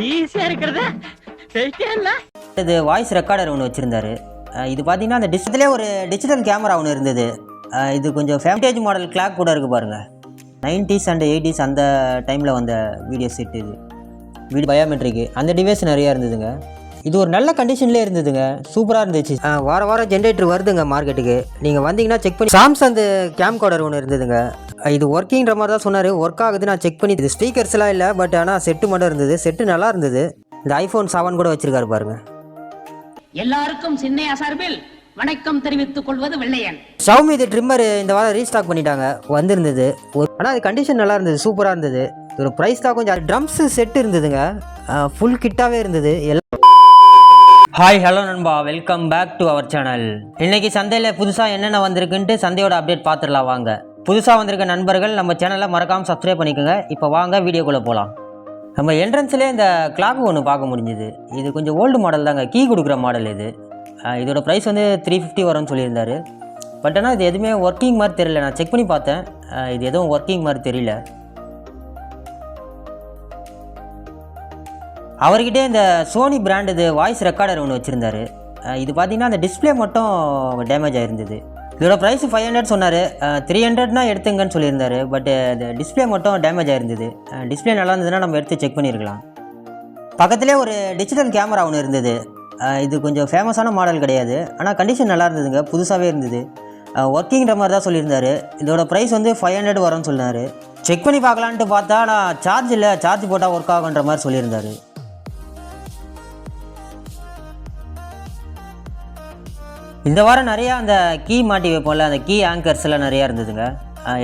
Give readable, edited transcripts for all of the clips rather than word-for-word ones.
ஈஸியா இருக்கிறது இல்ல. இது வாய்ஸ் ரெக்கார்டர் ஒன்று வச்சுருந்தாரு. இது பார்த்தீங்கன்னா அந்த டிஸ்பிளே ஒரு டிஜிட்டல் கேமரா ஒன்று இருந்தது. இது கொஞ்சம் ஃபேண்டேஜ் மாடல் கிளாக் கூட இருக்குது பாருங்கள். 90s அண்ட் 80s அந்த டைமில் வந்த வீடியோ செட். இது வீடியோ பயோமெட்ரிக்கு அந்த டிவைஸ் நிறையா இருந்ததுங்க. இது ஒரு நல்ல கண்டிஷன்லேயே இருந்ததுங்க, சூப்பராக இருந்துச்சு. வாரம் ஜென்ரேட்டர் வருதுங்க மார்க்கெட்டுக்கு, நீங்கள் வந்தீங்கன்னா செக் பண்ணி. சாம்சங் கேம் கோடர் ஒன்று இருந்ததுங்க. இது ஒர்க்கிங்கிற மாதிரி தான் சொன்னார். ஒர்க் ஆகுது, நான் செக் பண்ணி. இது ஸ்பீக்கர்ஸ்லாம் இல்லை, பட் ஆனால் செட்டு மட்டும் இருந்தது. செட்டு நல்லா இருந்தது. இந்த iPhone 7 கூட வச்சிருக்காரு பாருங்க. எல்லாருக்கும் சின்னையா சார்பில் வணக்கம் தெரிவித்துக் கொள்வது வெள்ளையன். ஷாமி இது ட்ரிம்மர் இந்த வாரம் ரீஸ்டாக் பண்ணிட்டாங்க, வந்திருந்தது. ஆனால் அது கண்டிஷன் நல்லா இருந்தது, சூப்பராக இருந்தது. ஒரு ப்ரைஸ் தான் கொஞ்சம். ட்ரம்ஸ் செட் இருந்ததுங்க, ஃபுல் கிட்டாகவே இருந்தது. ஹாய் ஹலோ நண்பா, welcome back to our channel. இன்னைக்கு சந்தையில் புதுசாக என்னென்ன வந்திருக்குன்ட்டு சந்தையோட அப்டேட் பார்த்துடலாம் வாங்க. புதுசாக வந்திருக்க நண்பர்கள் நம்ம சேனலை மறக்காமல் சப்ஸ்கிரைப் பண்ணிக்கோங்க. இப்போ வாங்க வீடியோக்குள்ளே போகலாம். நம்ம என்ட்ரன்ஸ்லேயே இந்த கிளாக் ஒன்று பார்க்க முடிஞ்சுது. இது கொஞ்சம் ஓல்டு மாடல் தாங்க, கீ கொடுக்குற மாடல் இது. இதோட ப்ரைஸ் வந்து 350 வரும்னு சொல்லியிருந்தாரு. பட் ஆனால் இது எதுவுமே ஒர்க்கிங் மாதிரி தெரியல. நான் செக் பண்ணி பார்த்தேன், இது எதுவும் ஒர்க்கிங் மாதிரி தெரியல. அவர்கிட்டே இந்த சோனி பிராண்ட் இது வாய்ஸ் ரெக்கார்டர் ஒன்று வச்சுருந்தாரு. இது பார்த்தீங்கன்னா அந்த டிஸ்பிளே மட்டும் டேமேஜ் ஆகிருந்தது. இதோட ப்ரைஸ் 500 சொன்னார். 300னா எடுத்துங்கன்னு சொல்லியிருந்தாரு. பட் இந்த டிஸ்பிளே மட்டும் டேமேஜ் ஆகிருந்தது. டிஸ்பிளே நல்லா இருந்ததுன்னா நம்ம எடுத்து செக் பண்ணியிருக்கலாம். பக்கத்துலேயே ஒரு டிஜிட்டல் கேமரா ஒன்று இருந்தது. இது கொஞ்சம் ஃபேமஸான மாடல் கிடையாது, ஆனால் கண்டிஷன் நல்லா இருந்ததுங்க, புதுசாகவே இருந்தது. ஒர்க்கிங்கிற மாதிரி தான் சொல்லியிருந்தாரு. இதோட ப்ரைஸ் வந்து 500 வரும்னு சொன்னார். செக் பண்ணி பார்க்கலான்ட்டு பார்த்தா நான் சார்ஜ் இல்லை, சார்ஜ் போட்டால் ஒர்க் ஆகுன்ற மாதிரி சொல்லியிருந்தார். இந்த வாரம் நிறையா அந்த கீ மாட்டி வைப்போம்ல, அந்த கீ ஆங்கர்ஸ் எல்லாம் நிறையா இருந்ததுங்க.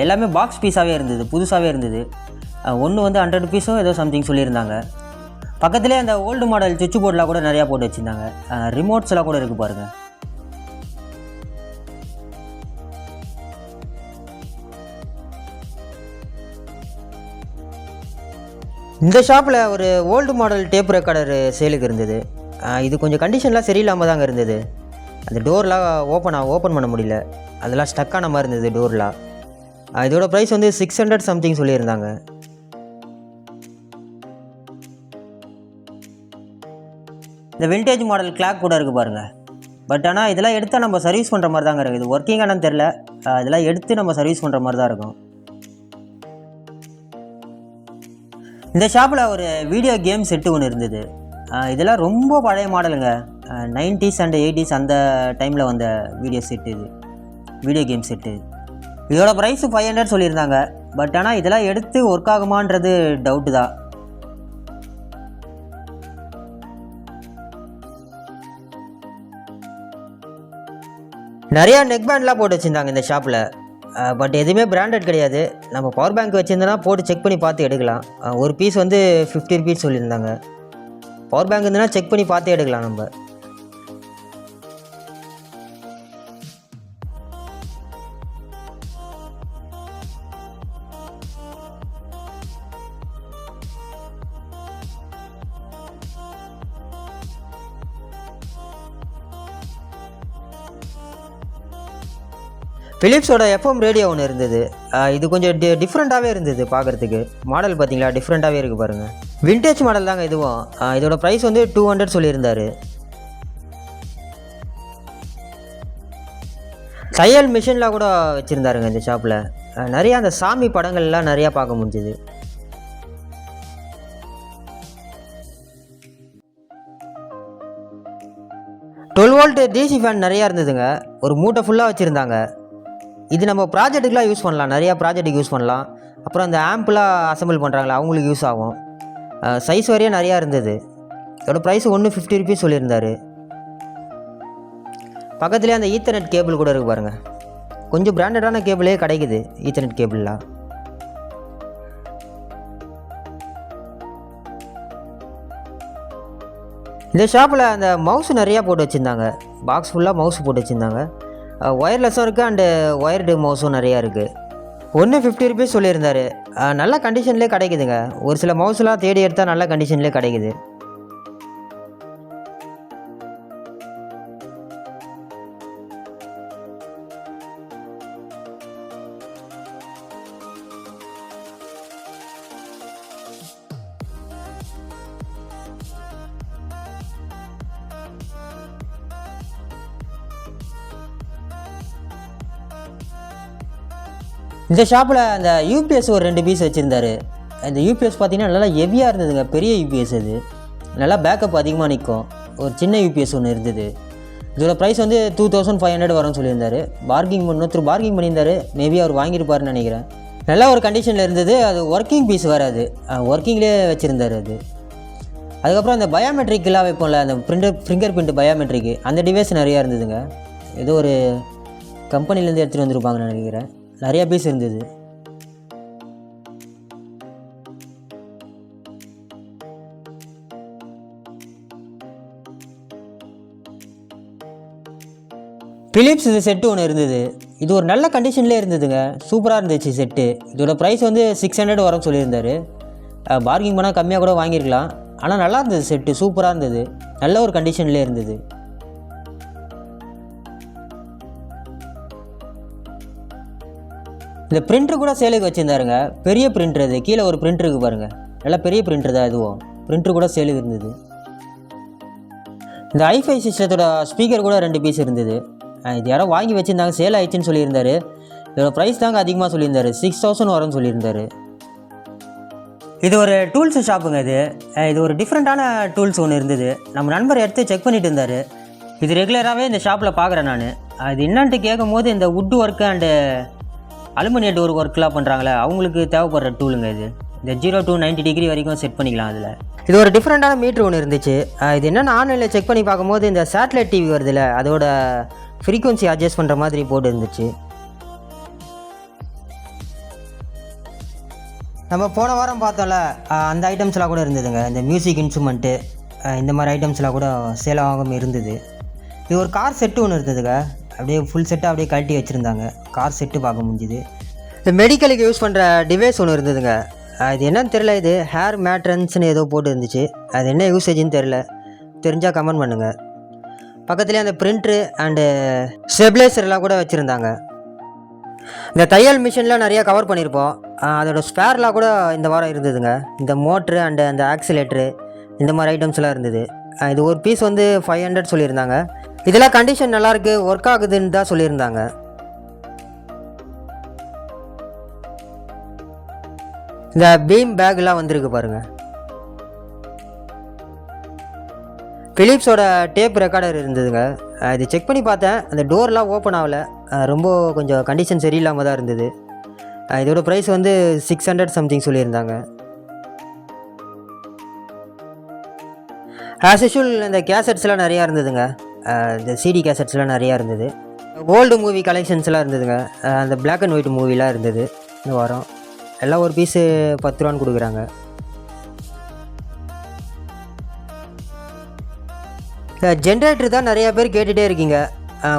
எல்லாமே பாக்ஸ் பீஸாகவே இருந்தது, புதுசாகவே இருந்தது. ஒன்று வந்து 100 rupees ஏதோ சம்திங் சொல்லியிருந்தாங்க. பக்கத்துலேயே அந்த ஓல்டு மாடல் சுவிட்ச் போர்டெலாம் கூட நிறையா போட்டு வச்சுருந்தாங்க. ரிமோட்ஸ் எல்லாம் கூட இருக்குது பாருங்கள். இந்த ஷாப்பில் ஒரு ஓல்டு மாடல் டேப் ரெக்கார்டர் சேலுக்கு இருந்தது. இது கொஞ்சம் கண்டிஷன்லாம் சரியில்லாமல் தாங்க இருந்தது. அந்த டோர்லாம் ஓப்பன் பண்ண முடியல, அதெல்லாம் ஸ்டக் ஆன மாதிரி இருந்தது டோர்லாம். இதோட ப்ரைஸ் வந்து 600 சம்திங் சொல்லியிருந்தாங்க. இந்த விண்டேஜ் மாடல் கிளாக் கூட இருக்குது பாருங்கள். பட் ஆனால் இதெல்லாம் எடுத்தால் நம்ம சர்வீஸ் பண்ணுற மாதிரி தாங்க இருக்குது. இது ஒர்க்கிங் ஆனு தெரில, இதெல்லாம் எடுத்து நம்ம சர்வீஸ் பண்ணுற மாதிரி தான் இருக்கும். இந்த ஷாப்பில் ஒரு வீடியோ கேம் செட்டு ஒன்று இருந்தது. இதெல்லாம் ரொம்ப பழைய மாடலுங்க, 90s அண்ட் 80s அந்த டைமில் வந்த வீடியோ செட்டு. இது வீடியோ கேம் செட்டு. இதோட ப்ரைஸ் 500 சொல்லியிருந்தாங்க. பட் ஆனால் இதெல்லாம் எடுத்து ஒர்க் ஆகுமான்றது டவுட்டு தான். நிறையா நெக் பேண்ட்லாம் போட்டு வச்சுருந்தாங்க இந்த ஷாப்பில். பட் எதுவுமே பிராண்டட் கிடையாது. நம்ம பவர் பேங்க் வச்சுருந்தோன்னா போட்டு செக் பண்ணி பார்த்து எடுக்கலாம். ஒரு பீஸ் வந்து 50 rupees சொல்லியிருந்தாங்க. பவர் பேங்க் இருந்ததுன்னா செக் பண்ணி பார்த்து எடுக்கலாம் நம்ம. பிலிப்ஸோட FM ரேடியோ ஒன்று இருந்தது. இது கொஞ்சம் டிஃப்ரெண்ட்டாகவே இருந்தது பார்க்குறதுக்கு. மாடல் பார்த்தீங்களா, டிஃப்ரெண்ட்டாகவே இருக்குது பாருங்கள். விண்டேஜ் மாடல் தாங்க இதுவும். இதோட ப்ரைஸ் வந்து 200 சொல்லியிருந்தார். தையல் மிஷின்லாம் கூட வச்சுருந்தாருங்க இந்த ஷாப்பில். நிறையா அந்த சாமி படங்கள்லாம் நிறையா பார்க்க முடிஞ்சுது. வோல்ட் DC ஃபேன் நிறையா இருந்ததுங்க, ஒரு மூட்டை ஃபுல்லாக வச்சுருந்தாங்க. இது நம்ம ப்ராஜெக்ட்டுக்கெலாம் யூஸ் பண்ணலாம், நிறையா ப்ராஜெக்ட்டுக்கு யூஸ் பண்ணலாம். அப்புறம் அந்த ஆம்ப்லாம் அசம்பிள் பண்ணுறாங்களா அவங்களுக்கு யூஸ் ஆகும். சைஸ் வரையும் நிறையா இருந்தது. இதோட ப்ரைஸ் 150 rupees சொல்லியிருந்தார். பக்கத்துலேயே அந்த ஈத்தர்நெட் கேபிள் கூட இருக்குது பாருங்கள். கொஞ்சம் பிராண்டடான கேபிளே கிடைக்குது, ஈத்தர்நெட் கேபிள்லாம். இந்த ஷாப்பில் அந்த மவுஸ் நிறையா போட்டு வச்சுருந்தாங்க. பாக்ஸ் ஃபுல்லாக மவுஸ் போட்டு வச்சுருந்தாங்க. ஒயர்லெஸ்ஸும் இருக்குது அண்டு ஒயர்டு மவுஸும் நிறையா இருக்குது. 150 rupees சொல்லியிருந்தார். நல்ல கண்டிஷன்லேயே கிடைக்குதுங்க. ஒரு சில மவுஸ்லாம் தேடி எடுத்தால் நல்ல கண்டிஷன்லேயே கிடைக்குது. இந்த ஷாப்பில் அந்த யூபிஎஸ் ஒரு 2 பீஸ் வச்சுருந்தாரு. இந்த யூபிஎஸ் பார்த்தீங்கன்னா நல்லா ஹெவியாக இருந்ததுங்க, பெரிய யூபிஎஸ் அது, நல்லா பேக்கப் அதிகமாக நிற்கும். ஒரு சின்ன யூபிஎஸ் ஒன்று இருந்தது. இதோட ப்ரைஸ் வந்து 2500 வரும்னு சொல்லியிருந்தார். ஒருத்தர் பார்கிங் பண்ணியிருந்தார், மேபி அவர் வாங்கியிருப்பாருன்னு நினைக்கிறேன். நல்ல ஒரு கண்டிஷனில் இருந்தது. அது ஒர்க்கிங் பீஸ் வராது, ஒர்க்கிங்லேயே வச்சுருந்தார் அது. அதுக்கப்புறம் அந்த பயோமெட்ரிக்கெலாம் வைப்போம்ல, அந்த ஃபிங்கர் பிரிண்ட் பயோமெட்ரிக்கு, அந்த டிவைஸ் நிறையா இருந்ததுங்க. ஏதோ ஒரு கம்பெனிலேருந்து எடுத்துகிட்டு வந்திருப்பாங்கன்னு நினைக்கிறேன். நிறையா பீஸ் இருந்தது. பிலிப்ஸ் இது செட்டு ஒன்று இருந்தது. இது ஒரு நல்ல கண்டிஷன்லேயே இருந்ததுங்க, சூப்பராக இருந்துச்சு செட்டு. இதோட ப்ரைஸ் வந்து 600 வரும்னு சொல்லியிருந்தார். பார்கிங் பண்ணால் கம்மியாக கூட வாங்கியிருக்கலாம். ஆனால் நல்லா இருந்தது செட்டு, சூப்பராக இருந்தது, நல்ல ஒரு கண்டிஷன்லேயே இருந்தது. இந்த பிரிண்டர் கூட சேலுக்கு வச்சுருந்தாருங்க, பெரிய பிரிண்டர் அது. கீழே ஒரு பிரிண்டர் இருக்குது பாருங்கள், நல்லா பெரிய பிரிண்டர் தான் இதுவும். பிரிண்டர் கூட சேலுக்கு இருந்தது. இந்த ஐஃபை சிஸ்டத்தோட ஸ்பீக்கர் கூட 2 பீஸ் இருந்தது. இது யாரோ வாங்கி வச்சுருந்தாங்க, சேல் ஆயிடுச்சுன்னு சொல்லியிருந்தார். இதோட ப்ரைஸ் தாங்க அதிகமாக சொல்லியிருந்தார், 6000 வரும்னு சொல்லியிருந்தார். இது ஒரு டூல்ஸு ஷாப்புங்க. இது ஒரு டிஃப்ரெண்ட்டான டூல்ஸ் ஒன்று இருந்தது. நம்ம நண்பர் எடுத்து செக் பண்ணிட்டு இருந்தார். இது ரெகுலராகவே இந்த ஷாப்பில் பார்க்குறேன் நான். அது என்னன்ட்டு கேட்கும் போது இந்த would work and aluminium door ஒர்க்லாம் பண்ணுறாங்களே, அவங்களுக்கு தேவைப்படுற டூலுங்க இது. இந்த 0 to 90 டிகிரி வரைக்கும் செட் பண்ணிக்கலாம் அதில். இது ஒரு டிஃப்ரெண்ட்டான மீட்ரு ஒன்று இருந்துச்சு. இது என்னென்னா ஆன்லைனில் செக் பண்ணி பார்க்கும்போது இந்த சேட்டலைட் டிவி வருதுல்ல, அதோட ஃப்ரீக்வன்சி அட்ஜஸ்ட் பண்ணுற மாதிரி போட்டு இருந்துச்சு. நம்ம போன வாரம் பார்த்தோம்ல, அந்த ஐட்டம்ஸ்லாம் கூட இருந்ததுங்க. இந்த மியூசிக் இன்ஸ்ட்ருமெண்ட்டு, இந்த மாதிரி ஐட்டம்ஸ்லாம் கூட சேல் ஆகாமல் இருந்தது. இது ஒரு கார் செட்டு ஒன்று இருந்ததுங்க, அப்படியே ஃபுல் செட்டாக அப்படியே கழட்டி வச்சுருந்தாங்க. கார் செட்டு பார்க்க முடிஞ்சுது. இந்த மெடிக்கலுக்கு யூஸ் பண்ணுற டிவைஸ் ஒன்று இருந்ததுங்க. இது என்னன்னு தெரில, இது ஹேர் மேட்ரன்ஸ்னு ஏதோ போட்டு இருந்துச்சு. அது என்ன யூசேஜ்னு தெரில, தெரிஞ்சால் கமெண்ட் பண்ணுங்கள். பக்கத்துலேயே அந்த பிரிண்ட்ரு அண்டு ஸ்டெபிளைசர்லாம் கூட வச்சுருந்தாங்க. இந்த தையல் மிஷின்லாம் நிறையா கவர் பண்ணியிருப்போம். அதோட ஸ்பேர்லாம் கூட இந்த வாரம் இருந்ததுங்க. இந்த மோட்ரு அண்டு அந்த ஆக்சிலேட்ரு, இந்த மாதிரி ஐட்டம்ஸ்லாம் இருந்தது. இது ஒரு பீஸ் வந்து 500 சொல்லியிருந்தாங்க. இதெல்லாம் கண்டிஷன் நல்லாயிருக்கு, ஒர்க் ஆகுதுன்னு தான் சொல்லியிருந்தாங்க. இந்த பீம் பேக்லாம் வந்திருக்கு பாருங்கள். பிலிப்ஸோட டேப் ரெக்கார்டர் இருந்ததுங்க. இது செக் பண்ணி பார்த்தேன், அந்த டோர்லாம் ஓப்பன் ஆகலை, ரொம்ப கொஞ்சம் கண்டிஷன் சரியில்லாமல் தான் இருந்தது. இதோட ப்ரைஸ் வந்து 600 சம்திங் சொல்லியிருந்தாங்க. ஆஸ் யூஷுவல் இந்த கேசட்ஸ்லாம் நிறையா இருந்ததுங்க. இந்த சிடி கேசட்ஸ்லாம் நிறையா இருந்தது. ஓல்டு மூவி கலெக்ஷன்ஸ்லாம் இருந்ததுங்க. அந்த பிளாக் அண்ட் ஒயிட் மூவிலாம் இருந்தது இந்த வாரம். எல்லாம் ஒரு பீஸு 10 ரூபான்னு கொடுக்குறாங்க. ஜென்ரேட்டர் தான் நிறையா பேர் கேட்டுகிட்டே இருக்கீங்க.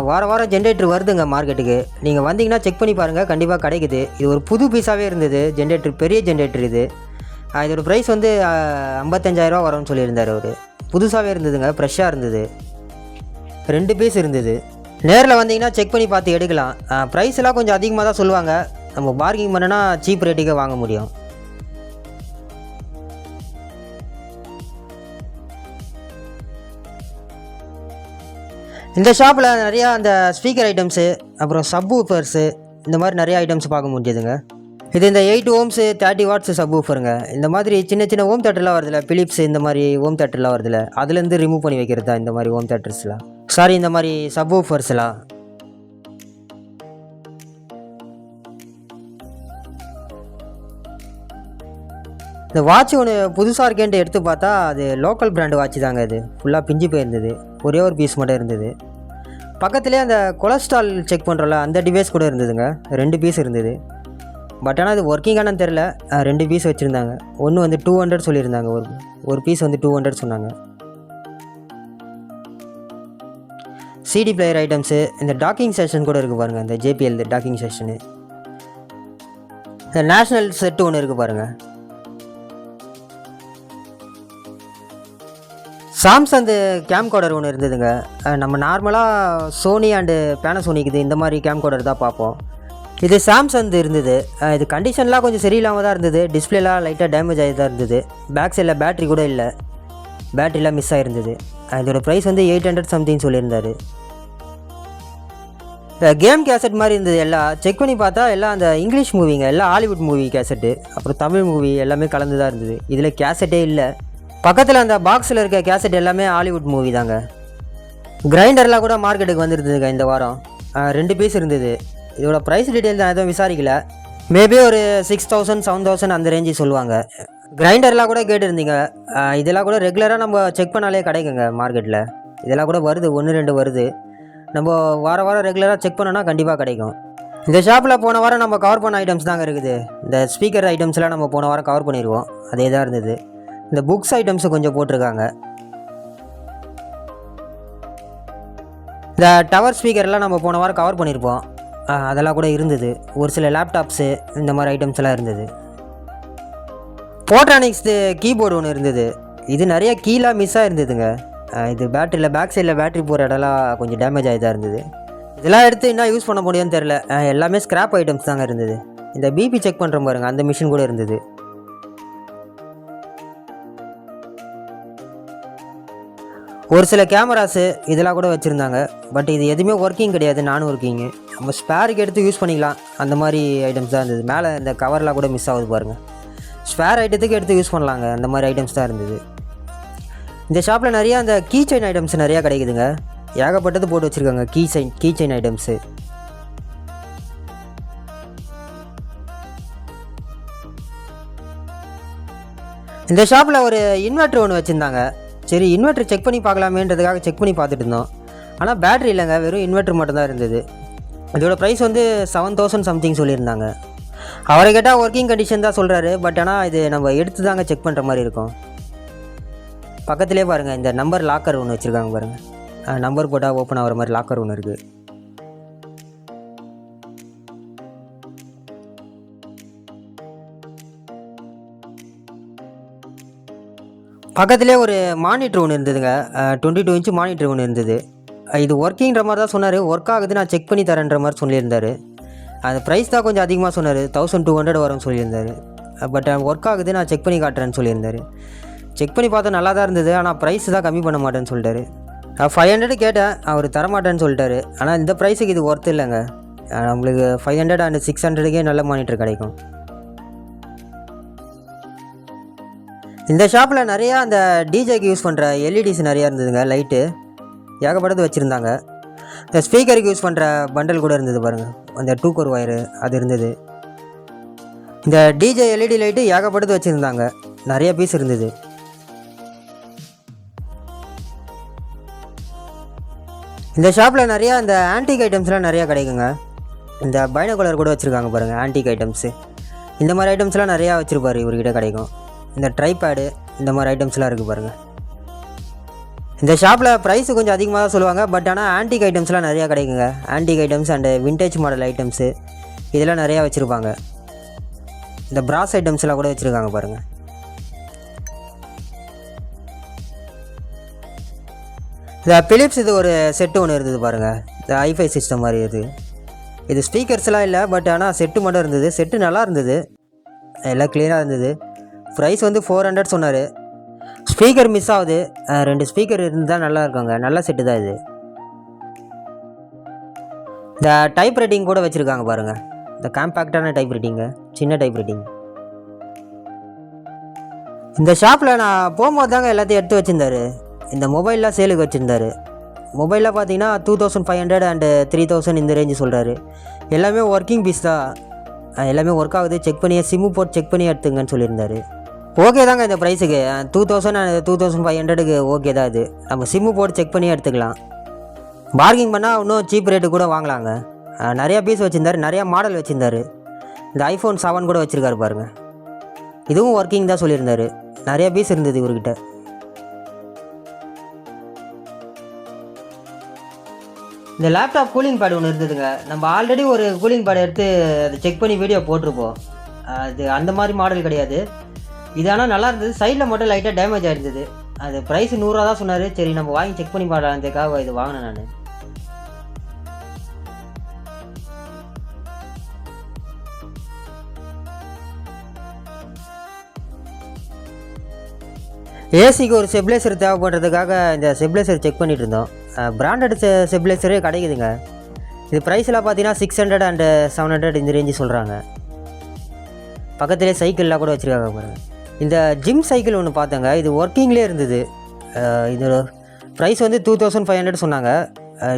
வாரம் ஜென்ரேட்டர் வருதுங்க மார்க்கெட்டுக்கு. நீங்கள் வந்தீங்கன்னா செக் பண்ணி பாருங்கள், கண்டிப்பாக கிடைக்குது. இது ஒரு புது பீஸாகவே இருந்தது ஜென்ரேட்டர், பெரிய ஜென்ரேட்டர் இது. இதோட ப்ரைஸ் வந்து 55,000 வரும்னு சொல்லியிருந்தார் அவர். புதுசாகவே இருந்ததுங்க, ஃப்ரெஷ்ஷாக இருந்தது. 2 பீஸ் இருந்தது. நேரில் வந்தீங்கன்னா செக் பண்ணி பார்த்து எடுக்கலாம். ப்ரைஸ் எல்லாம் கொஞ்சம் அதிகமாக தான் சொல்லுவாங்க. நம்ம பார்கிங் பண்ணனா சீப் ரேட்டுக்கே வாங்க முடியும். இந்த ஷாப்பில் நிறையா அந்த ஸ்பீக்கர் ஐட்டம்ஸு, அப்புறம் சப் ஊஃபர்ஸு, இந்த மாதிரி நிறையா ஐட்டம்ஸ் பார்க்க முடியுதுங்க. இது இந்த 8 ohms 30 watts சப் ஊஃபருங்க. இந்த மாதிரி சின்ன சின்ன ஹோம் தேட்டர்லாம் வருதுல்ல, பிலிப்ஸ் இந்த மாதிரி ஹோம் தேட்டர்லாம் வருதுல்ல, அதுலேருந்து ரிமூவ் பண்ணி வைக்கிறது தான் இந்த மாதிரி ஹோம் தேட்டர்ஸ்லாம். சாரி, இந்த மாதிரி சப் ஊஃபர்ஸ்லாம். இந்த வாட்ச் ஒன்று புதுசாக இருக்கேன்ட்டு எடுத்து பார்த்தா அது லோக்கல் பிராண்டு வாட்ச் தாங்க. இது ஃபுல்லாக பிஞ்சு போயிருந்தது, ஒரே ஒரு பீஸ் மட்டும் இருந்தது. பக்கத்துலேயே அந்த கொலஸ்ட்ரால் செக் பண்ணுறோம்ல, அந்த டிவைஸ் கூட இருந்ததுங்க. 2 பீஸ் இருந்தது. பட் ஆனால் அது ஒர்க்கிங்கானு தெரில. 2 பீஸ் வச்சுருந்தாங்க. ஒன்று வந்து 200 சொல்லியிருந்தாங்க, ஒரு பீஸ் வந்து 200 சொன்னாங்க. சிடி பிளேயர் ஐட்டம்ஸு, இந்த டாக்கிங் செஷன் கூட இருக்குது பாருங்கள். இந்த JPL டாக்கிங் செஷனு, இந்த நேஷ்னல் செட்டு ஒன்று இருக்குது பாருங்கள். சாம்சங் கேம்கார்டர் ஒன்று இருந்ததுங்க. நம்ம நார்மலாக சோனி அண்டு பேனசோனிக் இந்த மாதிரி கேம்கார்டர் தான் பார்ப்போம். இது சாம்சங் இருந்தது. இது கண்டிஷன்லாம் கொஞ்சம் சரியில்லாமல் தான் இருந்தது. டிஸ்பிளேலாம் லைட்டாக டேமேஜ் ஆகி தான் இருந்தது. பேக் சைடில் பேட்ரி கூட இல்லை, பேட்ரிலாம் மிஸ் ஆகிருந்தது. இதோட ப்ரைஸ் வந்து 800 சம்திங் சொல்லியிருந்தார். கேம் கேசட் மாதிரி இருந்தது. எல்லாம் செக் பண்ணி பார்த்தா எல்லாம் அந்த இங்கிலீஷ் மூவிங்க, எல்லாம் ஹாலிவுட் மூவி கேசட்டு, அப்புறம் தமிழ் மூவி எல்லாமே கலந்து தான் இருந்தது. இதில் கேசட்டே இல்லை. பக்கத்தில் அந்த பாக்ஸில் இருக்க கேசட் எல்லாமே ஹாலிவுட் மூவி தாங்க. கிரைண்டர்லாம் கூட மார்க்கெட்டுக்கு வந்துருந்ததுங்க இந்த வாரம். 2 பீஸ் இருந்தது. இதோட ப்ரைஸ் டீட்டெயில் தான் எதுவும் விசாரிக்கல. மேபி ஒரு 6000 7000 அந்த ரேஞ்சு சொல்லுவாங்க. கிரைண்டர்லாம் கூட கேட்டுருந்தீங்க. இதெல்லாம் கூட ரெகுலராக நம்ம செக் பண்ணாலே கிடைக்குங்க மார்க்கெட்டில். இதெல்லாம் கூட வருது, 1-2 வருது. நம்ம வாரம் ரெகுலராக செக் பண்ணோன்னா கண்டிப்பாக கிடைக்கும். இந்த ஷாப்பில் போன வாரம் நம்ம கவர் பண்ண ஐட்டம்ஸ் தாங்க இருக்குது. இந்த ஸ்பீக்கர் ஐட்டம்ஸ்லாம் நம்ம போன வாரம் கவர் பண்ணிடுவோம், அதே தான் இருந்தது. இந்த புக்ஸ் ஐட்டம்ஸு கொஞ்சம் போட்டிருக்காங்க. இந்த டவர் ஸ்பீக்கர்லாம் நம்ம போன வாரம் கவர் பண்ணியிருப்போம், அதெல்லாம் கூட இருந்தது. ஒரு சில லேப்டாப்ஸு இந்த மாதிரி ஐட்டம்ஸ் எல்லாம் இருந்தது. போட்ரானிக்ஸ் கீபோர்டு ஒன்று இருந்தது. இது நிறைய கீழாக மிஸ்ஸாக இருந்ததுங்க. இது பேட்டரியில் பேக் சைடில் பேட்டரி போகிற இடம்லாம் கொஞ்சம் டேமேஜ் ஆகி தான் இருந்தது. இதெல்லாம் எடுத்து என்ன யூஸ் பண்ண முடியும்னு தெரில. எல்லாமே ஸ்க்ராப் ஐட்டம்ஸ் தாங்க இருந்தது. இந்த பிபி செக் பண்ணுற பாருங்க, அந்த மிஷின் கூட இருந்தது. ஒரு சில கேமராஸு இதெல்லாம் கூட வச்சுருந்தாங்க. பட் இது எதுவுமே ஒர்க்கிங் கிடையாது, நான் ஒர்க்கிங்கு. நம்ம ஸ்பேருக்கு எடுத்து யூஸ் பண்ணிக்கலாம் அந்த மாதிரி ஐட்டம்ஸ் தான் இருந்தது. மேலே இந்த கவர்லாம் கூட மிஸ் ஆகுது பாருங்கள். ஸ்பேர் ஐட்டத்துக்கு எடுத்து யூஸ் பண்ணலாங்க, அந்த மாதிரி ஐட்டம்ஸ் தான் இருந்தது. இந்த ஷாப்பில் நிறையா அந்த கீ செயின் ஐட்டம்ஸ் நிறையா கிடைக்குதுங்க. ஏகப்பட்டது போட்டு வச்சுருக்காங்க கீ செயின் ஐட்டம்ஸு. இந்த ஷாப்பில் ஒரு இன்வெர்ட்ரு ஒன்று வச்சுருந்தாங்க. சரி இன்வெர்ட்ரு செக் பண்ணி பார்க்கலாமேன்றதுக்காக செக் பண்ணி பார்த்துட்டு இருந்தோம். ஆனால் பேட்ரி இல்லைங்க, வெறும் இன்வெர்ட்ரு மட்டும் தான் இருந்தது. இதோட ப்ரைஸ் வந்து 7000 சம்திங் சொல்லியிருந்தாங்க. அவரை கேட்டால் ஒர்க்கிங் கண்டிஷன் தான் சொல்கிறாரு. பட் ஆனால் இது நம்ம எடுத்து தாங்க செக் பண்ணுற மாதிரி இருக்கும். பக்கத்துலேயே பாருங்கள், இந்த நம்பர் லாக்கர் ஒன்று வச்சுருக்காங்க பாருங்கள். நம்பர் போட்டால் ஓப்பன் ஆகிற மாதிரி லாக்கர் ஒன்று இருக்குது. பக்கத்துலேயே ஒரு மானிட்டர் ஒன்று இருந்ததுங்க. 22 இன்ச்சு மானிட்டர் ஒன்று இருந்தது. இது ஒர்க்கிங்கிற மாதிரி தான் சொன்னார். ஒர்க் ஆகுது, நான் செக் பண்ணி தரேன்ற மாதிரி சொல்லியிருந்தார். அந்த ப்ரைஸ் தான் கொஞ்சம் அதிகமாக சொன்னார், 1200 வரும்னு சொல்லியிருந்தார். பட் ஒர்க் ஆகுது, நான் செக் பண்ணி காட்டுறேன்னு சொல்லியிருந்தார். செக் பண்ணி பார்த்தா நல்லா தான் இருந்தது. ஆனால் ப்ரைஸ் தான் கம்மி பண்ண மாட்டேன்னு சொல்லிட்டாரு. 500 கேட்டேன், அவர் தரமாட்டேன்னு சொல்லிட்டாரு. ஆனால் இந்த ப்ரைஸுக்கு இது ஒர்த்து இல்லைங்க. நம்மளுக்கு 500 அண்ட் 600க்கே நல்ல மானிட்டர் கிடைக்கும். இந்த ஷாப்பில் நிறையா அந்த டிஜேக்கு யூஸ் பண்ணுற எல்இடிஸ் நிறையா இருந்ததுங்க. லைட்டு ஏகப்பட்டது வச்சுருந்தாங்க. இந்த ஸ்பீக்கருக்கு யூஸ் பண்ணுற பண்டல் கூட இருந்தது பாருங்கள், அந்த 2 கோர் ஒயரு அது இருந்தது. இந்த டிஜே எல்இடி லைட்டு ஏகப்பட்டது வச்சுருந்தாங்க, நிறைய பீஸ் இருந்தது. இந்த ஷாப்பில் நிறையா இந்த ஆன்டிக் ஐட்டம்ஸ்லாம் நிறையா கிடைக்குங்க. இந்த பைனோகுலர் கூட வச்சுருக்காங்க பாருங்கள், ஆன்டிக் ஐட்டம்ஸு. இந்த மாதிரி ஐட்டம்ஸ்லாம் நிறையா வச்சுருப்பார், இவர்கிட்ட கிடைக்கும். இந்த ட்ரைபேடு இந்த மாதிரி ஐட்டம்ஸ்லாம் இருக்குது பாருங்கள். இந்த ஷாப்பில் ப்ரைஸு கொஞ்சம் அதிகமாக தான் சொல்லுவாங்க. பட் ஆனால் ஆன்டிக் ஐட்டம்ஸ்லாம் நிறையா கிடைக்குங்க. Antique items and vintage model items இதெல்லாம் நிறையா வச்சுருப்பாங்க. இந்த பிராஸ் ஐட்டம்ஸ்லாம் கூட வச்சுருக்காங்க பாருங்கள். இந்த பிலிப்ஸ் இது ஒரு செட்டு ஒன்று இருந்தது பாருங்கள், இந்த ஐஃபை சிஸ்டம் மாதிரி இது ஸ்பீக்கர்ஸ்லாம் இல்லை. பட் ஆனால் செட்டு மட்டும் இருந்தது. செட்டு நல்லா இருந்தது, எல்லாம் க்ளீனாக இருந்தது. ப்ரைஸ் வந்து 400 சொன்னார். ஸ்பீக்கர் மிஸ் ஆகுது, 2 ஸ்பீக்கர் இருந்தால் நல்லா இருக்குங்க. நல்ல செட்டு தான் இது. இந்த டைப் ரைட்டிங் கூட வச்சுருக்காங்க பாருங்கள், இந்த காம்பேக்டான டைப் ரைட்டிங்கு, சின்ன டைப் ரைட்டிங். இந்த ஷாப்பில் நான் போகும்போது தாங்க எல்லாத்தையும் எடுத்து வச்சுருந்தாரு. இந்த மொபைல்லாம் சேலுக்கு வச்சுருந்தாரு. மொபைலில் பார்த்தீங்கன்னா 2500 அண்டு 3000 இந்த ரேஞ்சு சொல்கிறாரு. எல்லாமே ஒர்க்கிங் பீஸ் தான், எல்லாமே ஒர்க் ஆகுது. செக் பண்ணி சிம்மு போட்டு செக் பண்ணி எடுத்துங்கன்னு சொல்லியிருந்தாரு. ஓகே தாங்க இந்த ப்ரைஸுக்கு 2000 அண்ட் 2500க்கு ஓகே தான். இது நம்ம சிம்மு போட்டு செக் பண்ணி எடுத்துக்கலாம். பார்கிங் பண்ணால் இன்னும் சீப் ரேட்டு கூட வாங்கலாங்க. நிறையா பீஸ் வச்சுருந்தாரு, நிறையா மாடல் வச்சுருந்தாரு. இந்த iPhone 7 கூட வச்சுருக்காரு பாருங்கள், இதுவும் ஒர்க்கிங் தான் சொல்லியிருந்தார். நிறையா பீஸ் இருந்தது இவர்கிட்ட. இந்த லேப்டாப் கூலிங் பேட் ஒன்று இருந்ததுங்க. நம்ம ஆல்ரெடி ஒரு கூலிங் பேட் எடுத்து அதை செக் பண்ணி வீடியோ போட்டிருப்போம். அது அந்த மாதிரி மாடல் கிடையாது இது. ஆனால் நல்லா இருந்தது. சைடில் மட்டும் லைட்டாக டேமேஜ் ஆகிருந்தது. அது ப்ரைஸ் 100 தான் சொன்னார். சரி நம்ம வாங்கி செக் பண்ணி பார்க்கலான்றதுக்காக இது வாங்கினேன் நான். ஏசிக்கு ஒரு ஸ்டெபிலைசர் தேவைப்படுறதுக்காக இந்த ஸ்டெபிலைசர் செக் பண்ணிகிட்டு இருந்தோம். பிராண்டட் ஸ்டெபிலைசரே கிடைக்குதுங்க. இது ப்ரைஸ்லாம் பார்த்தீங்கன்னா 600 and 700 இந்த ரேஞ்சு சொல்கிறாங்க. பக்கத்துலேயே சைக்கிள்லாம் கூட வச்சுருக்காங்க பாருங்கள். இந்த ஜிம் சைக்கிள் ஒன்று பார்த்தேங்க, இது ஒர்க்கிங்லேயே இருந்தது. இதோட ப்ரைஸ் வந்து 2500 சொன்னாங்க.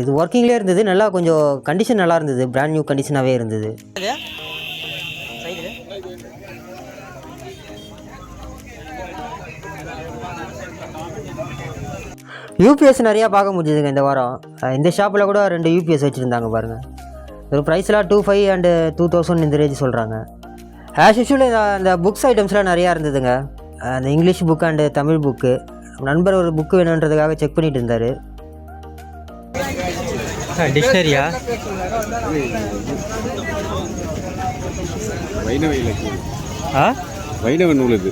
இது ஒர்க்கிங்லேயே இருந்தது, நல்லா கொஞ்சம் கண்டிஷன் நல்லா இருந்தது, பிராண்ட் நியூ கண்டிஷனாகவே இருந்தது. யூபிஎஸ் நிறையா பார்க்க முடியுதுங்க இந்த வாரம். இந்த ஷாப்பில் கூட 2 யூபிஎஸ் வச்சுருந்தாங்க பாருங்கள். ஒரு ப்ரைஸ்லாம் 2500 and 2000 இந்த ரேஞ்சு சொல்கிறாங்க. ஆஸ் யூஷுவல் அந்த புக்ஸ் ஐட்டம்ஸ்லாம் நிறையா இருந்ததுங்க. அந்த English book and Tamil book. நண்பர் ஒரு புக்கு வேணுன்றதுக்காக செக் பண்ணிட்டு இருந்தார். டிக்ஷனரியா? வைணவ நூல். இது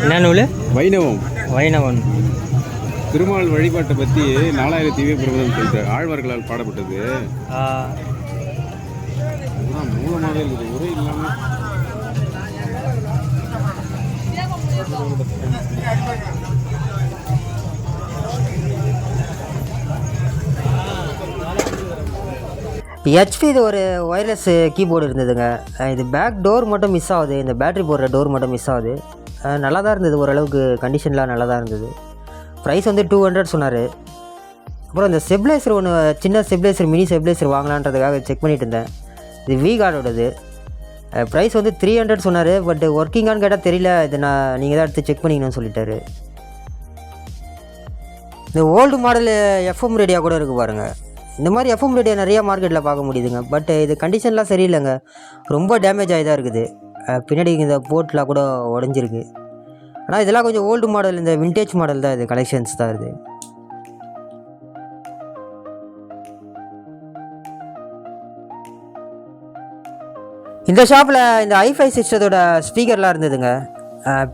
என்ன நூல்? வைணவன். திருமால் வழிபாட்டை பற்றி 4000 திவ்ய பிரபந்தம் சொல்லிட்டார். ஆழ்வார்களால் பாடப்பட்டது. மூலமாக இருக்குது, உரை இல்லாமல். ஹெச்பி இது ஒரு ஒயர்லெஸ் கீபோர்டு இருந்ததுங்க. இது பேக் டோர் மட்டும் மிஸ் ஆகுது, இந்த பேட்ரி போடுற டோர் மட்டும் மிஸ் ஆகுது. நல்லா தான் இருந்தது, ஓரளவுக்கு கண்டிஷன்லாம் நல்லா தான் இருந்தது. ப்ரைஸ் வந்து 200 சொன்னார். அப்புறம் இந்த ஸ்டெபிளைசர் ஒன்று, சின்ன ஸ்டெபிளைசர், மினி ஸ்டெபிளைசர் வாங்கலான்றதுக்காக செக் பண்ணிட்டு இருந்தேன். இது V-Guardோடது. ப்ரைஸ் வந்து 300 சொன்னார். பட் ஒர்க்கிங்கான்னு கேட்டால் தெரியல, இது நீங்கள் தான் எடுத்து செக் பண்ணிக்கணும்னு சொல்லிட்டாரு. இந்த ஓல்டு மாடல் FM ரேடியோ கூட இருக்குது பாருங்கள். இந்த மாதிரி FM ரேடியோ நிறையா மார்க்கெட்டில் பார்க்க முடியுதுங்க. பட் இது கண்டிஷன்லாம் சரியில்லைங்க, ரொம்ப டேமேஜ் ஆகி தான் இருக்குது. பின்னாடி இந்த போர்ட்லாம் கூட உடஞ்சிருக்கு. ஆனால் இதெல்லாம் கொஞ்சம் ஓல்டு மாடல், இந்த விண்டேஜ் மாடல் தான், இது கலெக்ஷன்ஸ் தான் இது. இந்த ஷாப்பில் இந்த ஐஃபை சிஸ்டத்தோட ஸ்பீக்கர்லாம் இருந்ததுங்க,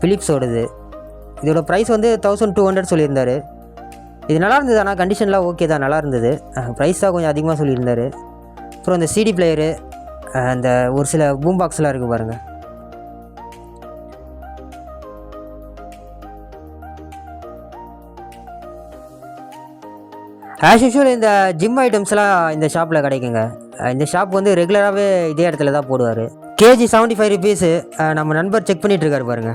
பிலிப்ஸோடது. இதோட ப்ரைஸ் வந்து 1200 சொல்லியிருந்தார். இது நல்லா இருந்தது, ஆனால் கண்டிஷன்லாம் ஓகே தான், நல்லா இருந்தது. ப்ரைஸ் தான் கொஞ்சம் அதிகமாக சொல்லியிருந்தார். அப்புறம் இந்த CD பிளேயரு, அந்த ஒரு சில பூம் பாக்ஸ்லாம் இருக்குது பாருங்கள். ஆஸ் யூஷுவல் இந்த ஜிம் ஐட்டம்ஸ்லாம் இந்த ஷாப்பில் கிடைக்குங்க. இந்த ஷாப் வந்து ரெகுலராகவே இதே இடத்துல தான் போடுவார். KG 75 rupees. நம்ம நண்பர் செக் பண்ணிட்டு இருக்காரு பாருங்க.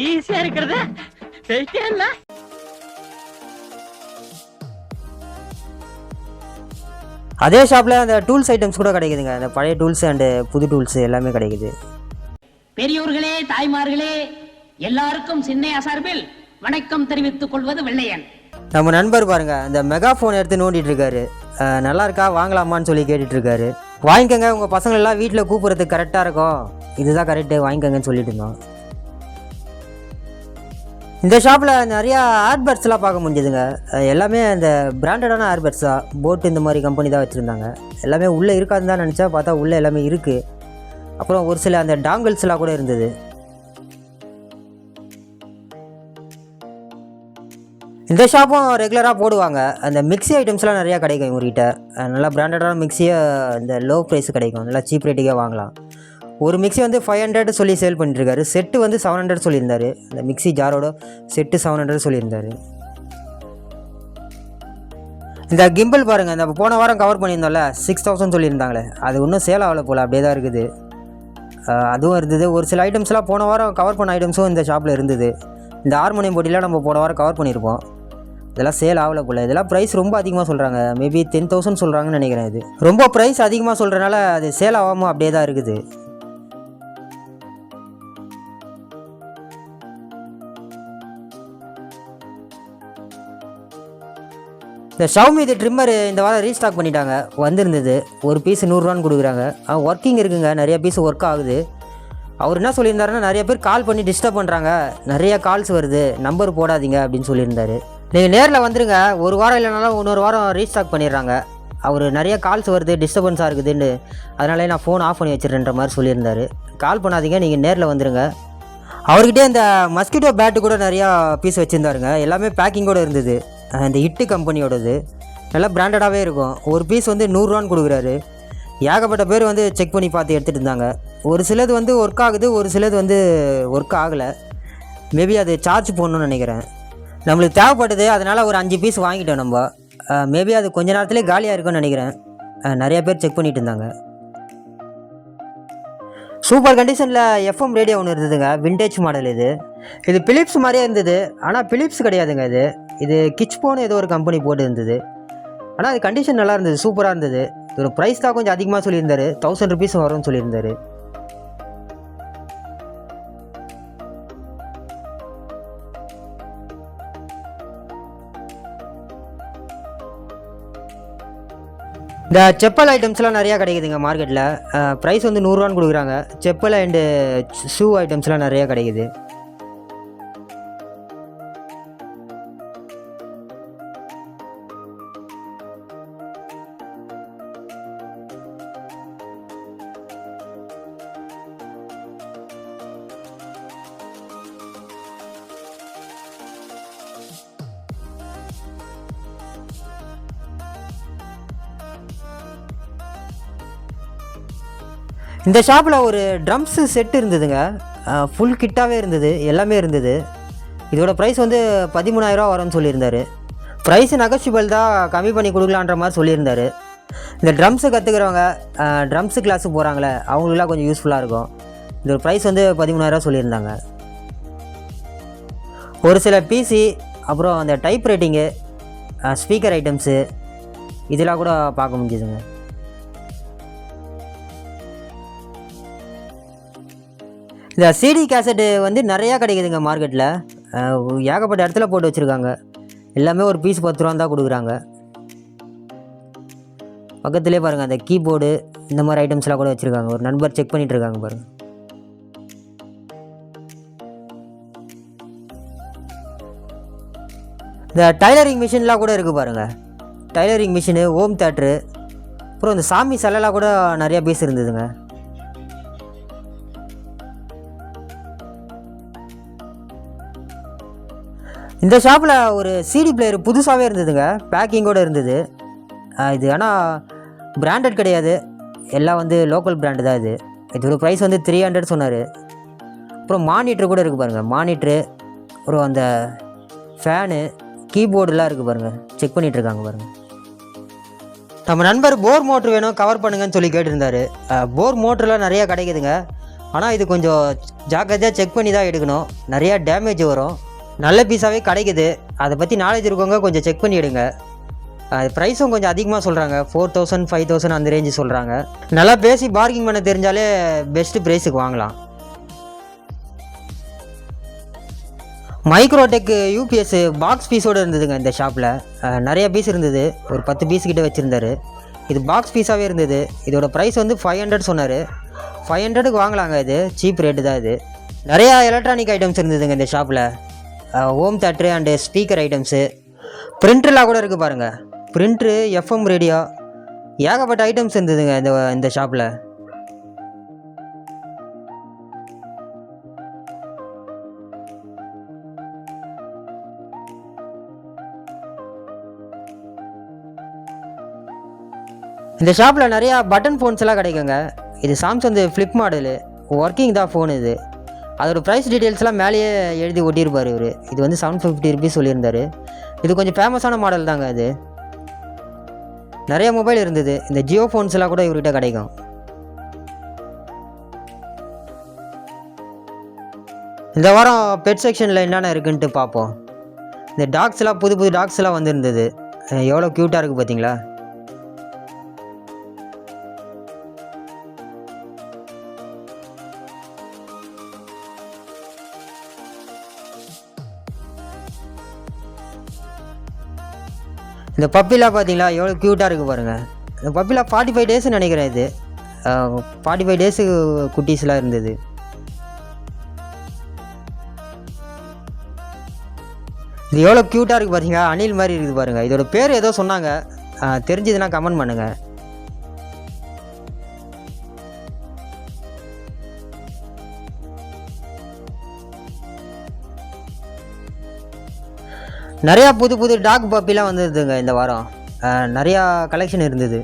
ஈஸியா இருக்கிறது இல்ல. அதே ஷாப்பில் அந்த டூல்ஸ் ஐட்டம்ஸ் கூட கிடைக்குதுங்க. அந்த பழைய டூல்ஸ் அண்டு புது டூல்ஸ் எல்லாமே கிடைக்குது. பெரியோர்களே, தாய்மார்களே, எல்லாருக்கும் சின்னையா சார்பில் வணக்கம் தெரிவித்துக் கொள்வது வெள்ளையன். நம்ம நண்பர் பாருங்க, அந்த மெகா ஃபோன் எடுத்து நோண்டிட்டு இருக்காரு. நல்லா இருக்கா, வாங்கலாமான்னு சொல்லி கேட்டுட்டு இருக்காரு. வாங்கிக்கோங்க, உங்கள் பசங்களெல்லாம் வீட்டில் கூப்பிட்றதுக்கு கரெக்டாக இருக்கும், இதுதான் கரெக்டு, வாங்கிக்கோங்கன்னு சொல்லிட்டு இருந்தோம். இந்த ஷாப்பில் நிறையா ஏர்பட்ஸ்லாம் பார்க்க முடிஞ்சுதுங்க. எல்லாமே அந்த பிராண்டடான ஏர்பட்ஸ் தான், போட் இந்த மாதிரி கம்பெனி தான் வச்சுருந்தாங்க. எல்லாமே உள்ளே இருக்காதுன்னு தான் நினச்சா, பார்த்தா உள்ளே எல்லாமே இருக்குது. அப்புறம் ஒரு சில அந்த டாங்கிள்ஸ்லாம் கூட இருந்தது. இந்த ஷாப்பும் ரெகுலராக போடுவாங்க. அந்த மிக்ஸி ஐட்டம்ஸ்லாம் நிறையா கிடைக்கும் இவங்ககிட்ட. நல்லா பிராண்டடான மிக்ஸியை இந்த லோ ப்ரைஸ் கிடைக்கும், நல்லா சீப் ரேட்டுக்கே வாங்கலாம். ஒரு மிக்ஸி வந்து 500 சொல்லி சேல் பண்ணிட்டுருக்காரு. செட்டு வந்து 700 சொல்லியிருந்தார். அந்த மிக்ஸி ஜாரோட செட்டு 700 சொல்லியிருந்தார். இந்த கிம்பிள் பாருங்கள், இந்த போன வாரம் கவர் பண்ணியிருந்தோம்ல 6000 சொல்லியிருந்தாங்களே, அது இன்னும் சேல் ஆகலை போல், அப்படியே தான் இருக்குது. அதுவும் இருந்தது. ஒரு சில ஐட்டம்ஸ்லாம் போன வாரம் கவர் பண்ண ஐட்டம்ஸும் இந்த ஷாப்பில் இருந்தது. இந்த ஹார்மோனியம் போட்டிலாம் நம்ம போன வாரம் கவர் பண்ணியிருப்போம், இதெல்லாம் சேல் ஆகலை போல். இதெல்லாம் ப்ரைஸ் ரொம்ப அதிகமாக சொல்கிறாங்க, மேபி 10,000 சொல்கிறாங்கன்னு நினைக்கிறேன். இது ரொம்ப ப்ரைஸ் அதிகமாக சொல்கிறனால அது சேல் ஆகாமல் அப்படியே தான் இருக்குது. இந்த ஷவுமி இது ட்ரிம்மர் இந்த வாரம் ரீஸ்டாக் பண்ணிட்டாங்க, வந்திருந்தது. ஒரு பீஸ் 100 ரூபான்னு கொடுக்குறாங்க. ஒர்க்கிங் இருக்குங்க, நிறைய பீஸ் ஒர்க் ஆகுது. அவர் என்ன சொல்லியிருந்தாருன்னா, நிறைய பேர் கால் பண்ணி டிஸ்டர்ப் பண்ணுறாங்க, நிறைய கால்ஸ் வருது, நம்பர் போடாதீங்க அப்படின்னு சொல்லியிருந்தாரு. நீங்கள் நேரில் வந்துருங்க, ஒரு வாரம் இல்லைனாலும் இன்னொரு வாரம் ரீஸ்டாக் பண்ணிடுறாங்க. அவர் நிறைய கால்ஸ் வருது, டிஸ்டர்பன்ஸாக இருக்குதுன்னு, அதனாலே நான் ஃபோன் ஆஃப் பண்ணி வச்சிடுறேன்ற மாதிரி சொல்லியிருந்தார். கால் பண்ணாதீங்க, நீங்கள் நேரில் வந்துடுங்க. அவர்கிட்டே இந்த மஸ்கிட்டோ பேட்டு கூட நிறையா பீஸ் வச்சுருந்தாருங்க, எல்லாமே பேக்கிங்கோடு இருந்தது. இந்த ஹிட்டு கம்பெனியோடது, நல்லா பிராண்டடாகவே இருக்கும். ஒரு பீஸ் வந்து 100 ரூபான்னு கொடுக்குறாரு. ஏகப்பட்ட பேர் வந்து செக் பண்ணி பார்த்து எடுத்துகிட்டு இருந்தாங்க. ஒரு சிலது வந்து ஒர்க் ஆகுது, ஒரு சிலது வந்து ஒர்க் ஆகலை. மேபி அது சார்ஜ் போடணும்னு நினைக்கிறேன். நம்மளுக்கு தேவைப்பட்டது, அதனால் ஒரு 5 பீஸ் வாங்கிட்டோம் நம்ம. மேபி அது கொஞ்ச நேரத்துலேயே காலியாக இருக்கும்னு நினைக்கிறேன். நிறையா பேர் செக் பண்ணிட்டு இருந்தாங்க. சூப்பர் கண்டிஷனில் எஃப்எம் ரேடியோ ஒன்று இருந்ததுங்க, விண்டேஜ் மாடல். இது பிலிப்ஸ் மாதிரியே இருந்தது, ஆனால் பிலிப்ஸ் கிடையாதுங்க. இது கிச்போன்னு ஏதோ ஒரு கம்பெனி போட்டு இருந்தது. ஆனால் அது கண்டிஷன் நல்லா இருந்தது, சூப்பராக இருந்தது. ஒரு ப்ரைஸ் தான் கொஞ்சம் அதிகமாக சொல்லியிருந்தாரு, 1000 ருபீஸ் வரும்னு சொல்லியிருந்தாரு. இந்த செப்பல் ஐட்டம்ஸ்லாம் நிறையா கிடைக்குதுங்க மார்க்கெட்டில். ப்ரைஸ் வந்து 100 ரூபான்னு கொடுக்குறாங்க. செப்பல் அண்டு ஷூ ஐட்டம்ஸ்லாம் நிறையா கிடைக்குது. இந்த ஷாப்பில் ஒரு ட்ரம்ஸு செட்டு இருந்ததுங்க, ஃபுல் கிட்டாகவே இருந்தது, எல்லாமே இருந்தது. இதோட ப்ரைஸ் வந்து 13,000 ரூபா வரும்னு சொல்லியிருந்தார். ப்ரைஸு நெகோஷியபிள் தான், கம்மி பண்ணி கொடுக்கலான்ற மாதிரி சொல்லியிருந்தார். இந்த ட்ரம்ஸு கற்றுக்கிறவங்க, ட்ரம்ஸு கிளாஸுக்கு போகிறாங்களே, அவங்களுக்குலாம் கொஞ்சம் யூஸ்ஃபுல்லாக இருக்கும். இதோட ப்ரைஸ் வந்து 13,000 ரூபா சொல்லியிருந்தாங்க. ஒரு சில பிசி, அப்புறம் அந்த டைப் ரைட்டிங்கு, ஸ்பீக்கர் ஐட்டம்ஸு, இதெல்லாம் கூட பார்க்க முடியுதுங்க. இந்த சிடி கேசட்டு வந்து நிறையா கிடைக்குதுங்க மார்க்கெட்டில். ஏகப்பட்ட இடத்துல போட்டு வச்சுருக்காங்க. எல்லாமே ஒரு பீஸ் 10 ரூபா தான் கொடுக்குறாங்க. பக்கத்துலேயே பாருங்கள், அந்த கீபோர்டு இந்த மாதிரி ஐட்டம்ஸ்லாம் கூட வச்சுருக்காங்க. ஒரு நண்பர் செக் பண்ணிகிட்டு இருக்காங்க பாருங்கள். இந்த டைலரிங் மிஷின்லாம் கூட இருக்குது பாருங்கள். டைலரிங் மிஷினு, ஹோம் தேட்ரு, அப்புறம் இந்த சாமி சிலைலாம் கூட நிறையா பீஸ் இருந்ததுங்க. இந்த ஷாப்பில் ஒரு சிடி பிளேயர் புதுசாகவே இருந்ததுங்க, பேக்கிங்கோடு இருந்தது. இது ஆனால் பிராண்டட் கிடையாது, எல்லாம் வந்து லோக்கல் பிராண்டு தான். இதோட ப்ரைஸ் வந்து 300 சொன்னார். அப்புறம் மானிட்ரு கூட இருக்குது பாருங்கள், மானிட்ரு, அப்புறம் அந்த ஃபேனு, கீபோர்டெலாம் இருக்குது பாருங்கள், செக் பண்ணிகிட்ருக்காங்க பாருங்கள். நம்ம நண்பர் போர் மோட்ரு வேணும், கவர் பண்ணுங்கன்னு சொல்லி கேட்டிருந்தார். போர் மோட்ருலாம் நிறையா கிடைக்குதுங்க, ஆனால் இது கொஞ்சம் ஜாக்கிரதையாக செக் பண்ணி தான் எடுக்கணும், நிறையா டேமேஜ் வரும். நல்ல பீஸாகவே கிடைக்குது, அதை பற்றி நாலேஜ் இருக்கவங்க கொஞ்சம் செக் பண்ணி எடுங்க. ப்ரைஸும் கொஞ்சம் அதிகமாக சொல்கிறாங்க, 4000 5000 அந்த ரேஞ்சு சொல்கிறாங்க. நல்லா பேசி பார்கிங் பண்ண தெரிஞ்சாலே பெஸ்ட்டு ப்ரைஸுக்கு வாங்கலாம். மைக்ரோடெக் யூபிஎஸ் பாக்ஸ் பீஸோடு இருந்ததுங்க இந்த ஷாப்பில். நிறைய பீஸ் இருந்தது, ஒரு 10 பீஸ் கிட்டே வச்சுருந்தாரு. இது பாக்ஸ் பீஸாகவே இருந்தது. இதோட ப்ரைஸ் வந்து 500 சொன்னார். 500க்கு வாங்கலாங்க, இது சீப் ரேட்டு தான். நிறையா எலக்ட்ரானிக் ஐட்டம்ஸ் இருந்ததுங்க இந்த ஷாப்பில். Home theatre and speaker items, பிரிண்டர்லாம் கூட இருக்குது பாருங்கள். பிரிண்ட்ரு, எஃப்எம் ரேடியோ, ஏகப்பட்ட ஐட்டம்ஸ் இருந்ததுங்க இந்த ஷாப்பில். இந்த ஷாப்பில் நிறையா பட்டன் ஃபோன்ஸ் எல்லாம் கிடைக்குங்க. இது சாம்சங் ஃப்ளிப் மாடலு, ஒர்க்கிங் தான் ஃபோன். அதோட ப்ரைஸ் டீட்டெயில்ஸ்லாம் மேலேயே எழுதி ஒட்டியிருப்பார் இவர். இது வந்து 750 ருபீஸ் சொல்லியிருந்தார். இது கொஞ்சம் ஃபேமஸான மாடல் தாங்க. நிறைய மொபைல் இருந்தது, இந்த ஜியோ ஃபோன்ஸ் எல்லாம் கூட இவர்கிட்ட கிடைக்கும். இந்த வாரம் பெட் செக்ஷனில் என்னென்ன இருக்குன்ட்டு பார்ப்போம். இந்த டாக்ஸ்லாம், புது புது டாக்ஸ்லாம் வந்துருந்தது, எவ்வளோ க்யூட்டாக இருக்குது பார்த்தீங்களா. இந்த பப்பிலாம் பார்த்தீங்களா, எவ்வளோ க்யூட்டாக இருக்குது பாருங்கள். இந்த பப்பிலாம் 45 டேஸ்ன்னு நினைக்கிறேன். 45 டேஸு குட்டீஸ்லாம் இருந்தது. இது எவ்வளோ க்யூட்டாக இருக்குது பார்த்தீங்களா, அணில் மாதிரி இருக்குது பாருங்கள். இதோட பேர் ஏதோ சொன்னாங்க, தெரிஞ்சதுன்னா கமெண்ட் பண்ணுங்கள். நிறையா புது புது டாக் பப்பிலாம் வந்துருதுங்க இந்த வாரம். நிறையா கலெக்ஷன் இருந்தது.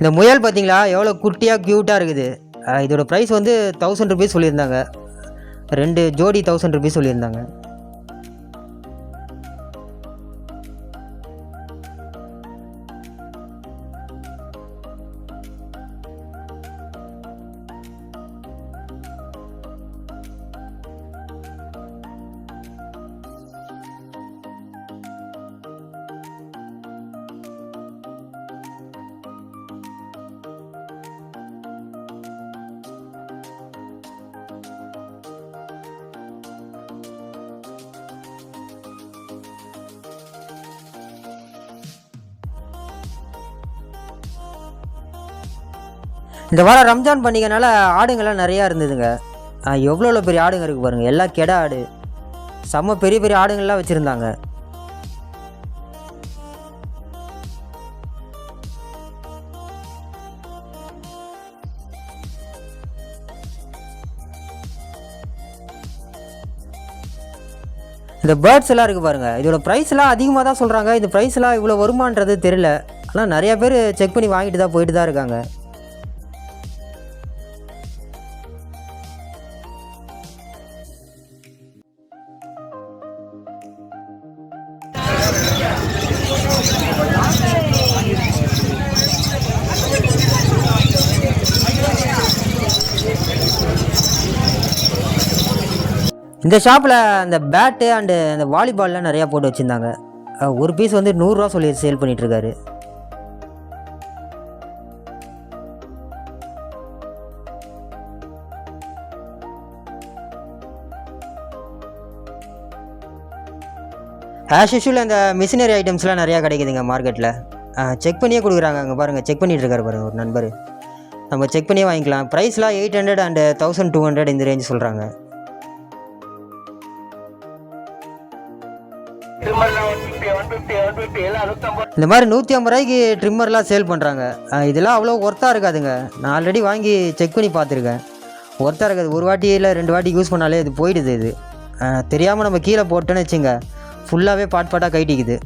இந்த முயல் பார்த்தீங்களா எவ்வளோ குட்டியாக க்யூட்டாக இருக்குது. இதோட ப்ரைஸ் வந்து 1000 ருபீஸ் சொல்லியிருந்தாங்க. 2 ஜோடி 1000 ருபீஸ் சொல்லியிருந்தாங்க. இந்த வாரம் ரம்ஜான் பண்டிகைனால ஆடுங்கள்லாம் நிறையா இருந்ததுங்க. எவ்வளோ பெரிய ஆடுங்க இருக்குது பாருங்கள். எல்லாம் கெடா ஆடு, செம்ம பெரிய பெரிய ஆடுங்கள்லாம் வச்சுருந்தாங்க. இந்த பேர்ட்ஸ் எல்லாம் இருக்குது பாருங்கள். இதோட ப்ரைஸ்லாம் அதிகமாக தான் சொல்கிறாங்க. இந்த ப்ரைஸ்லாம் இவ்வளோ வருமானது தெரியல. ஆனால் நிறையா பேர் செக் பண்ணி வாங்கிட்டு தான் போயிட்டு தான் இருக்காங்க. இந்த ஷாப்பில் அந்த பேட்டு அண்டு அந்த வாலிபால்லாம் நிறையா போட்டு வச்சுருந்தாங்க. ஒரு பீஸ் வந்து 100 ரூபா சொல்லி சேல் பண்ணிகிட்ருக்காரு. ஆஸ் யூஷுவல் அந்த மிஷினரி ஐட்டம்ஸ்லாம் நிறையா கிடைக்குதுங்க மார்க்கெட்டில். செக் பண்ணியே கொடுக்குறாங்க. அங்கே பாருங்கள், செக் பண்ணிகிட்டு இருக்காரு பாருங்கள் ஒரு நண்பர். நம்ம செக் பண்ணியே வாங்கிக்கலாம். ப்ரைஸ்லாம் 800 அண்ட் 1200 இந்த ரேஞ்ச் சொல்கிறாங்க. இந்த மாதிரி 150 ரூபாய்க்கு ட்ரிம்மர்லாம் சேல் பண்ணுறாங்க. இதெல்லாம் அவ்வளோ ஒர்த்தாக இருக்காதுங்க. நான் ஆல்ரெடி வாங்கி செக் பண்ணி பார்த்துருக்கேன். ஒர்த்தாக இருக்காது. ஒரு வாட்டி இல்லை 2 வாட்டி யூஸ் பண்ணாலே இது போயிடுது. இது தெரியாமல் நம்ம கீழே போட்டோன்னு வச்சுங்க, ஃபுல்லாகவே பாட்டாக கைட்டிக்குது.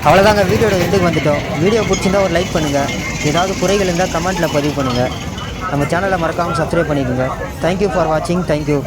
அவ்வளோதாங்க, வீடியோட எண்டுக்கு வந்துட்டோம். வீடியோ பிடிச்சிருந்தா ஒரு லைக் பண்ணுங்கள். ஏதாவது குறைகள் இருந்தால் கமெண்ட்டில் பதிவு பண்ணுங்கள். நம்ம சேனலை மறக்காமல் சப்ஸ்கிரைப் பண்ணிக்கோங்க. தேங்க்யூ ஃபார் வாட்சிங். தேங்க்யூ.